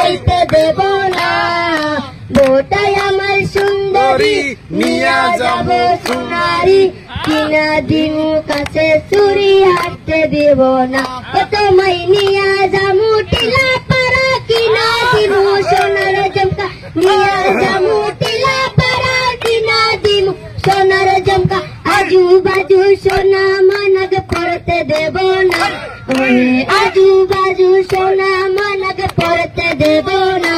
খাইতে দেব না। বউটাই আমার সুন্দরী নিয়া যাব সোনারি, কিনা দিমু কাছে চুরি হাঁটতে দেব না। তোমায় নিয়া যামু টিলা পাড়া, কিনা দিমু সোনার জমকা, নিয়া যামু টিলা পাড়া, কিনা দিমু সোনার জমকা। আজু বাজু সোনা মানক পড়তে দেব না, আজু বাজু সোনা মানক পড়তে দেব না।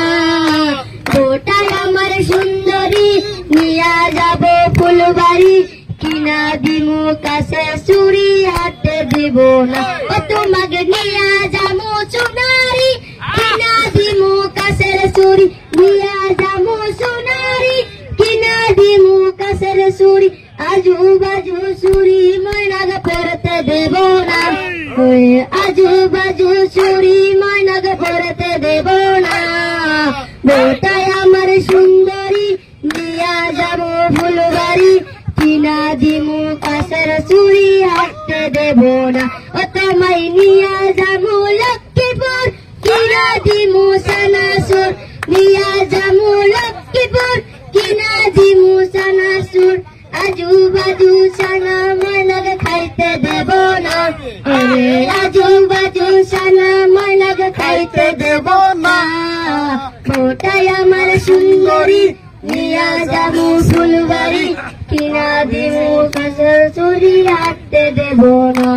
বউটাই আমার সুন্দরী নিয়া যাব ফুলবাড়ি, কিনা দিমু কাছে চুরি হাঁটতে দিব না। তোমাকে নিয়া যামু সোনারি, কিনা দিমু কাছের চুরি, নিয়া যামু সোনারি, কিনা দিমু কাছের চুরি। আজু বাজু চুরি ময়নাক পড়তে দেব না, আজু বাজু চুরি ময়নাক পড়তে দেব না। বউটাই আমার সুন্দরী নিয়া যাবো ফুলবাড়ি, কিনা দিমু কাছের চুরি হাঁটতে দেব না। তোমায় নিয়া যাবো লক্ষ্মীপুর, কিনা দিমু সানাসুর, নিয়া যাবো লক্ষ্মীপুর, কিনা দিমু সানাসুর। আজু বাজু সানা ময়নাক খাইতে দেব না, আজু বাজু সানা ময়নাক খাইতে দেব না। বউটাই আমার সুন্দরী নিয়া যাবো ফুলবাড়ি, কিনা দিমু কাছের চুরি হাঁটতে দেব না।